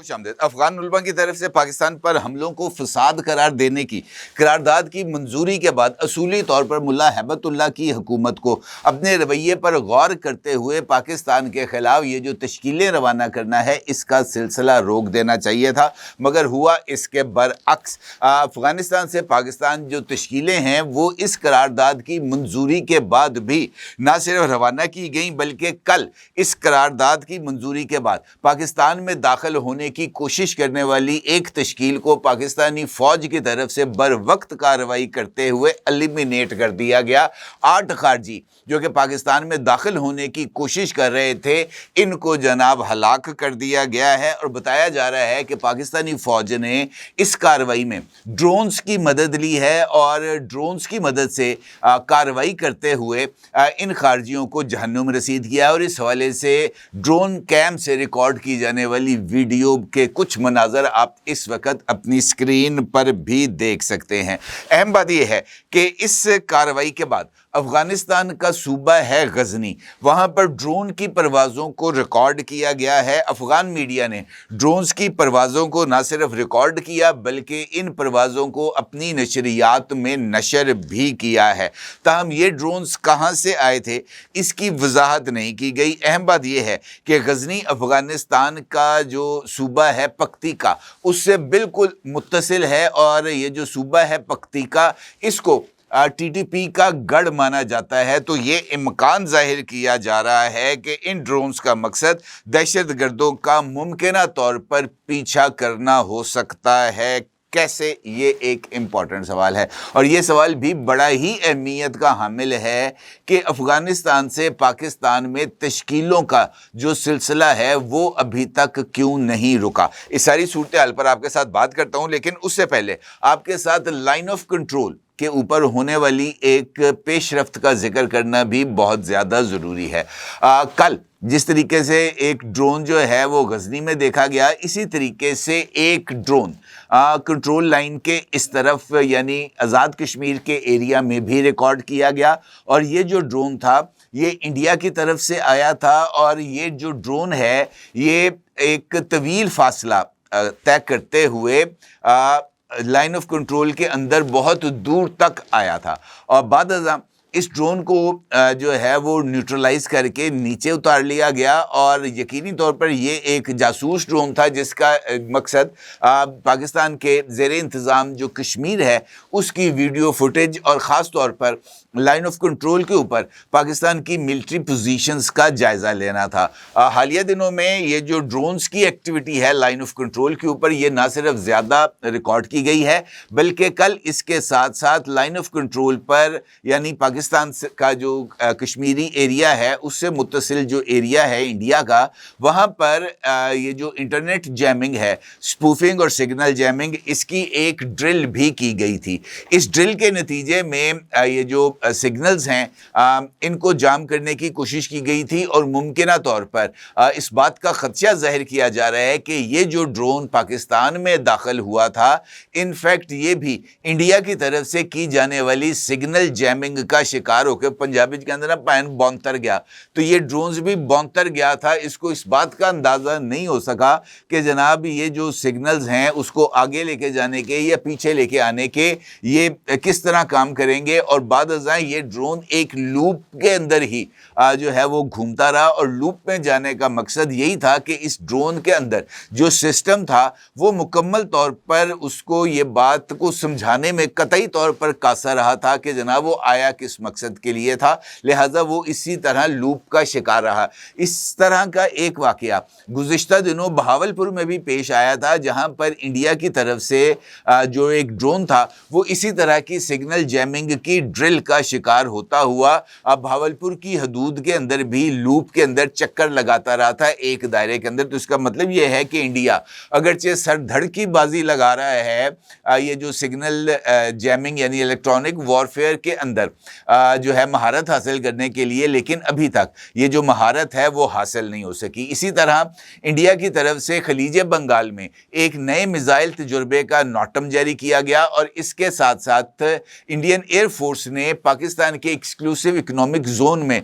خوش آمدید۔ افغان علماء کی طرف سے پاکستان پر حملوں کو فساد قرار دینے کی قرارداد کی منظوری کے بعد اصولی طور پر ملا ہیبت اللہ کی حکومت کو اپنے رویے پر غور کرتے ہوئے پاکستان کے خلاف یہ جو تشکیلیں روانہ کرنا ہے اس کا سلسلہ روک دینا چاہیے تھا، مگر ہوا اس کے برعکس۔ افغانستان سے پاکستان جو تشکیلیں ہیں وہ اس قرارداد کی منظوری کے بعد بھی نہ صرف روانہ کی گئیں بلکہ کل اس قرارداد کی منظوری کے بعد پاکستان میں داخل ہونے کی کوشش کرنے والی ایک تشکیل کو پاکستانی فوج کی طرف سے بر وقت کارروائی کرتے ہوئے ایلیمینیٹ کر دیا گیا۔ 8 خارجی جو کہ پاکستان میں داخل ہونے کی کوشش کر رہے تھے، ان کو جناب ہلاک کر دیا گیا ہے، اور بتایا جا رہا ہے کہ پاکستانی فوج نے اس کارروائی میں ڈرونز کی مدد لی ہے، اور ڈرونز کی مدد سے کارروائی کرتے ہوئے ان خارجیوں کو جہنم رسید کیا۔ اور اس حوالے سے ڈرون کیم سے ریکارڈ کی جانے والی ویڈیو کے کچھ مناظر آپ اس وقت اپنی سکرین پر بھی دیکھ سکتے ہیں۔ اہم بات یہ ہے کہ اس کارروائی کے بعد افغانستان کا صوبہ ہے غزنی، وہاں پر ڈرون کی پروازوں کو ریکارڈ کیا گیا ہے۔ افغان میڈیا نے ڈرونز کی پروازوں کو نہ صرف ریکارڈ کیا بلکہ ان پروازوں کو اپنی نشریات میں نشر بھی کیا ہے۔ تاہم یہ ڈرونز کہاں سے آئے تھے اس کی وضاحت نہیں کی گئی۔ اہم بات یہ ہے کہ غزنی افغانستان کا جو صوبہ ہے پکتیکا اس سے بالکل متصل ہے، اور یہ جو صوبہ ہے پکتیکا اس کو ٹی ٹی پی کا گڑھ مانا جاتا ہے۔ تو یہ امکان ظاہر کیا جا رہا ہے کہ ان ڈرونز کا مقصد دہشت گردوں کا ممکنہ طور پر پیچھا کرنا ہو سکتا ہے۔ کیسے؟ یہ ایک امپورٹنٹ سوال ہے، اور یہ سوال بھی بڑا ہی اہمیت کا حامل ہے کہ افغانستان سے پاکستان میں تشکیلوں کا جو سلسلہ ہے وہ ابھی تک کیوں نہیں رکا۔ اس ساری صورتحال پر آپ کے ساتھ بات کرتا ہوں، لیکن اس سے پہلے آپ کے ساتھ لائن آف کنٹرول کے اوپر ہونے والی ایک پیش رفت کا ذکر کرنا بھی بہت زیادہ ضروری ہے۔ کل جس طریقے سے ایک ڈرون جو ہے وہ غزنی میں دیکھا گیا، اسی طریقے سے ایک ڈرون کنٹرول لائن کے اس طرف یعنی آزاد کشمیر کے ایریا میں بھی ریکارڈ کیا گیا، اور یہ جو ڈرون تھا یہ انڈیا کی طرف سے آیا تھا، اور یہ جو ڈرون ہے یہ ایک طویل فاصلہ طے کرتے ہوئے لائن آف کنٹرول کے اندر بہت دور تک آیا تھا، اور بعد ازاں اس ڈرون کو جو ہے وہ نیوٹرلائز کر کے نیچے اتار لیا گیا، اور یقینی طور پر یہ ایک جاسوس ڈرون تھا جس کا مقصد پاکستان کے زیر انتظام جو کشمیر ہے اس کی ویڈیو فوٹیج اور خاص طور پر لائن آف کنٹرول کے اوپر پاکستان کی ملٹری پوزیشنز کا جائزہ لینا تھا۔ حالیہ دنوں میں یہ جو ڈرونز کی ایکٹیویٹی ہے لائن آف کنٹرول کے اوپر یہ نہ صرف زیادہ ریکارڈ کی گئی ہے بلکہ کل اس کے ساتھ ساتھ لائن آف کنٹرول پر یعنی پاکستان کا جو کشمیری ایریا ہے اس سے متصل جو ایریا ہے انڈیا کا، وہاں پر یہ جو انٹرنیٹ جیمنگ ہے، سپوفنگ اور سگنل جیمنگ، اس کی ایک ڈرل بھی کی گئی تھی۔ اس ڈرل کے نتیجے میں یہ جو سگنلز ہیں ان کو جام کرنے کی کوشش کی گئی تھی، اور ممکنہ طور پر اس بات کا خدشہ ظاہر کیا جا رہا ہے کہ یہ جو ڈرون پاکستان میں داخل ہوا تھا انفیکٹ یہ بھی انڈیا کی طرف سے کی جانے والی سگنل جیمنگ کا شکار ہو کے پنجابی کے اندر پین بونتر گیا، تو یہ ڈرونز بھی بونتر گیا تھا۔ اس کو اس بات کا اندازہ نہیں ہو سکا کہ جناب یہ جو سگنلز ہیں اس کو آگے لے کے جانے کے یا پیچھے لے کے آنے کے یہ کس طرح کام کریں گے، اور بعد ازاں یہ ڈرون ایک لوپ کے اندر ہی جو ہے وہ گھومتا رہا، اور لوپ میں جانے کا مقصد یہی تھا کہ اس ڈرون کے اندر جو سسٹم تھا وہ مکمل طور پر اس کو یہ بات کو سمجھانے میں قطعی طور پر قاصر رہا تھا کہ جناب وہ آیا کس مقصد کے لیے تھا، لہٰذا وہ اسی طرح لوپ کا شکار رہا۔ اس طرح کا ایک واقعہ گزشتہ دنوں بہاولپور میں بھی پیش آیا تھا، جہاں پر انڈیا کی طرف سے جو ایک ڈرون تھا وہ اسی طرح کی سگنل جیمنگ کی ڈرل کا شکار ہوتا ہوا بہاولپور کی حدود کے اندر بھی لوپ کے اندر چکر لگاتا رہا تھا ایک دائرے کے اندر۔ تو اس کا مطلب یہ ہے کہ انڈیا اگرچہ سر دھڑ کی بازی لگا رہا ہے یہ جو سگنل جیمنگ یعنی الیکٹرانک وارفیئر کے اندر، جو ہے مہارت حاصل کرنے کے لیے، لیکن ابھی تک یہ جو مہارت ہے وہ حاصل نہیں ہو سکی۔ اسی طرح انڈیا کی طرف سے خلیج بنگال میں ایک نئے میزائل تجربے کا نوٹم جاری کیا گیا، اور اس کے ساتھ ساتھ انڈین ایئر فورس نے پاکستان کے ایکسکلوسیو اکنامک زون میں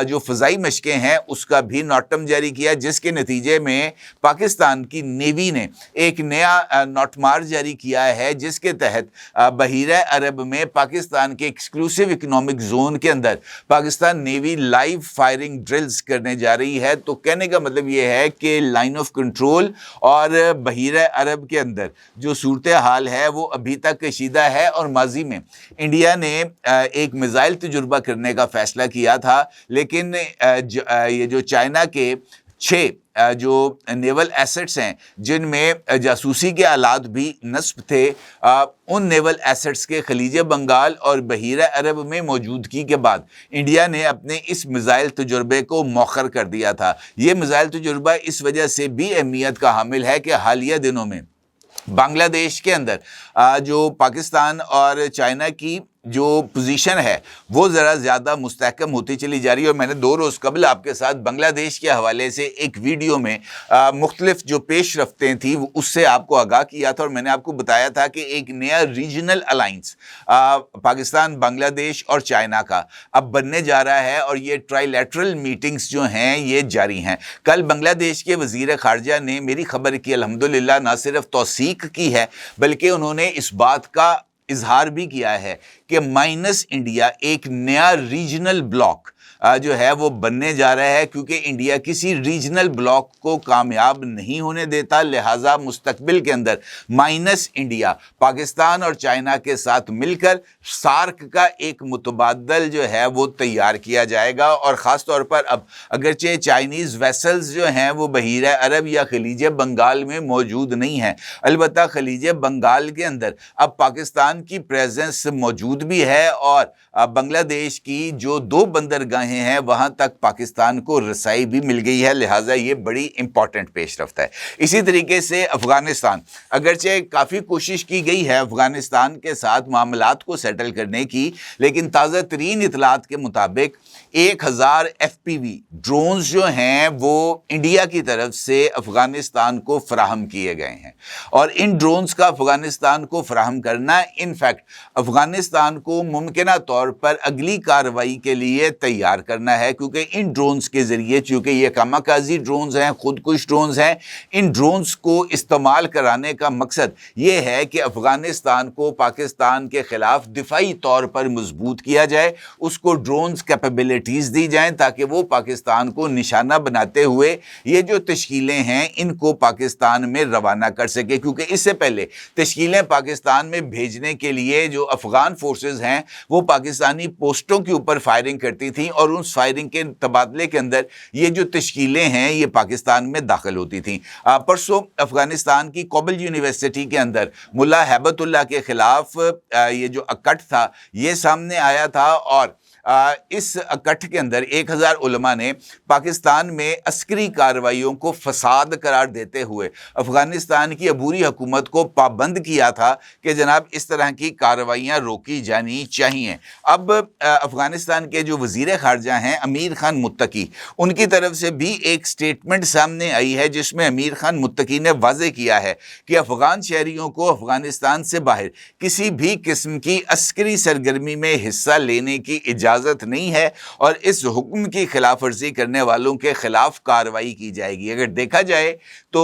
جو فضائی مشقیں ہیں اس کا بھی نوٹم جاری کیا، جس کے نتیجے میں پاکستان کی نیوی نے ایک نیا نوٹمار جاری کیا ہے، جس کے تحت بحیرہ عرب میں پاکستان کے ایکسکلوسیو اکنامک زون کے اندر Pakistan navy live firing drills کرنے جا رہی ہے۔ تو کہنے کا مطلب یہ ہے کہ لائن آف کنٹرول اور بحیرہ عرب کے اندر جو صورتحال ہے وہ ابھی تک کشیدہ ہے، اور ماضی میں انڈیا نے ایک میزائل تجربہ کرنے کا فیصلہ کیا تھا، لیکن یہ جو چائنا کے 6 جو نیول ایسٹس ہیں جن میں جاسوسی کے آلات بھی نصب تھے، ان نیول ایسٹس کے خلیج بنگال اور بحیرہ عرب میں موجودگی کے بعد انڈیا نے اپنے اس میزائل تجربے کو مؤخر کر دیا تھا۔ یہ میزائل تجربہ اس وجہ سے بھی اہمیت کا حامل ہے کہ حالیہ دنوں میں بنگلہ دیش کے اندر جو پاکستان اور چائنا کی جو پوزیشن ہے وہ ذرا زیادہ مستحکم ہوتی چلی جا رہی ہے، اور میں نے 2 روز قبل آپ کے ساتھ بنگلہ دیش کے حوالے سے ایک ویڈیو میں مختلف جو پیش رفتیں تھیں اس سے آپ کو آگاہ کیا تھا، اور میں نے آپ کو بتایا تھا کہ ایک نیا ریجنل الائنس پاکستان، بنگلہ دیش اور چائنا کا اب بننے جا رہا ہے، اور یہ ٹرائی لیٹرل میٹنگز جو ہیں یہ جاری ہیں۔ کل بنگلہ دیش کے وزیر خارجہ نے میری خبر کی الحمدللہ نہ صرف توثیق کی ہے بلکہ انہوں نے اس بات کا اظہار بھی کیا ہے کہ مائنس انڈیا ایک نیا ریجنل بلاک جو ہے وہ بننے جا رہا ہے، کیونکہ انڈیا کسی ریجنل بلاک کو کامیاب نہیں ہونے دیتا، لہٰذا مستقبل کے اندر مائنس انڈیا پاکستان اور چائنا کے ساتھ مل کر سارک کا ایک متبادل جو ہے وہ تیار کیا جائے گا۔ اور خاص طور پر اب اگرچہ چائنیز ویسلز جو ہیں وہ بحیرہ عرب یا خلیج بنگال میں موجود نہیں ہیں، البتہ خلیج بنگال کے اندر اب پاکستان کی پریزنس موجود بھی ہے، اور بنگلہ دیش کی جو 2 بندرگاہیں ہیں وہاں تک پاکستان کو رسائی بھی مل گئی ہے، لہٰذا یہ بڑی امپورٹنٹ پیش رفت ہے۔ اسی طریقے سے افغانستان، اگرچہ کافی کوشش کی گئی ہے افغانستان کے ساتھ معاملات کو سیٹل کرنے کی، لیکن تازہ ترین اطلاعات کے مطابق 1000 FPV ڈرونز جو ہیں وہ انڈیا کی طرف سے افغانستان کو فراہم کیے گئے ہیں، اور ان ڈرونز کا افغانستان کو فراہم کرنا انفیکٹ افغانستان کو ممکنہ طور پر اگلی کارروائی کے لیے تیار کرنا ہے، کیونکہ ان ڈرونز کے ذریعے، چونکہ یہ کاماکازی ڈرونز ہیں، خودکش ڈرونز ہیں، ان ڈرونز کو استعمال کرانے کا مقصد یہ ہے کہ افغانستان کو پاکستان کے خلاف دفاعی طور پر مضبوط کیا جائے، اس کو ڈرونز کیپیبلٹیز دی جائیں تاکہ وہ پاکستان کو نشانہ بناتے ہوئے یہ جو تشکیلیں ہیں ان کو پاکستان میں روانہ کر سکے، کیونکہ اس سے پہلے تشکیلیں پاکستان میں بھیجنے کے لیے جو افغان فورسز ہیں وہ پاکستانی پوسٹوں کے اوپر فائرنگ کرتی تھیں، اور اس فائرنگ کے تبادلے کے اندر یہ جو تشکیلیں ہیں یہ پاکستان میں داخل ہوتی تھیں۔ پرسوں افغانستان کی کابل یونیورسٹی کے اندر ملا ہیبت اللہ کے خلاف یہ جو اکٹ تھا یہ سامنے آیا تھا، اور اس اکٹھ کے اندر 1000 علماء نے پاکستان میں عسکری کارروائیوں کو فساد قرار دیتے ہوئے افغانستان کی عبوری حکومت کو پابند کیا تھا کہ جناب اس طرح کی کارروائیاں روکی جانی چاہیے۔ اب افغانستان کے جو وزیر خارجہ ہیں امیر خان متقی، ان کی طرف سے بھی ایک سٹیٹمنٹ سامنے آئی ہے جس میں امیر خان متقی نے واضح کیا ہے کہ افغان شہریوں کو افغانستان سے باہر کسی بھی قسم کی عسکری سرگرمی میں حصہ لینے کی اجازت نہیں ہے، اور اس حکم کی خلاف ورزی کرنے والوں کے خلاف کارروائی کی جائے گی۔ اگر دیکھا جائے تو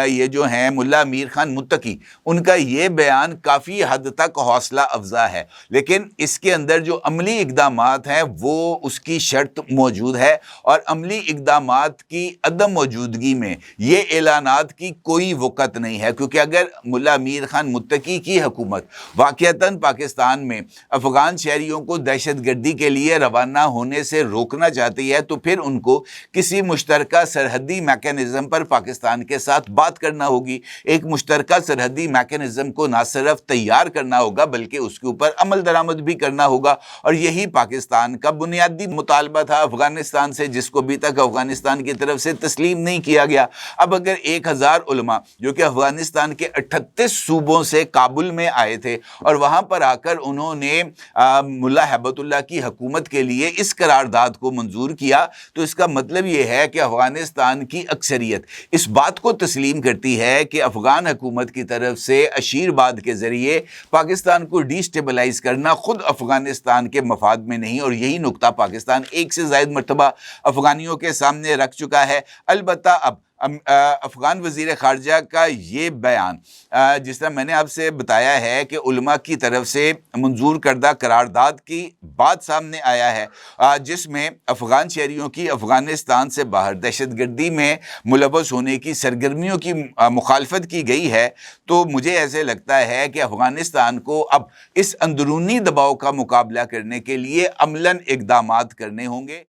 یہ جو ہیں ملا امیر خان متقی، ان کا یہ بیان کافی حد تک حوصلہ افزا ہے، لیکن اس کے اندر جو عملی اقدامات ہیں وہ اس کی شرط موجود ہے، اور عملی اقدامات کی عدم موجودگی میں یہ اعلانات کی کوئی وقت نہیں ہے، کیونکہ اگر ملا امیر خان متقی کی حکومت واقعتاً پاکستان میں افغان شہریوں کو دہشت گردی کے کے لیے روانہ ہونے سے روکنا چاہتی ہے تو پھر ان کو کسی مشترکہ سرحدی میکانزم پر پاکستان کے ساتھ بات کرنا ہوگی۔ ایک مشترکہ سرحدی میکانزم کو نہ صرف تیار کرنا ہوگا بلکہ اس کے اوپر عمل درآمد بھی کرنا ہوگا، اور یہی پاکستان کا بنیادی مطالبہ تھا افغانستان سے، جس کو ابھی تک افغانستان کی طرف سے تسلیم نہیں کیا گیا۔ اب اگر 1000 علماء جو کہ افغانستان کے 38 صوبوں سے کابل میں آئے تھے اور وہاں پر آ کر انہوں نے ملا ہیبت اللہ کی حکومت کے لیے اس قرارداد کو منظور کیا، تو اس کا مطلب یہ ہے کہ افغانستان کی اکثریت اس بات کو تسلیم کرتی ہے کہ افغان حکومت کی طرف سے عشیرباد کے ذریعے پاکستان کو ڈی سٹیبلائز کرنا خود افغانستان کے مفاد میں نہیں، اور یہی نقطہ پاکستان ایک سے زائد مرتبہ افغانیوں کے سامنے رکھ چکا ہے۔ البتہ اب افغان وزیر خارجہ کا یہ بیان، جس طرح میں نے آپ سے بتایا ہے کہ علماء کی طرف سے منظور کردہ قرارداد کی بات سامنے آیا ہے، جس میں افغان شہریوں کی افغانستان سے باہر دہشت گردی میں ملوث ہونے کی سرگرمیوں کی مخالفت کی گئی ہے، تو مجھے ایسے لگتا ہے کہ افغانستان کو اب اس اندرونی دباؤ کا مقابلہ کرنے کے لیے عملاً اقدامات کرنے ہوں گے۔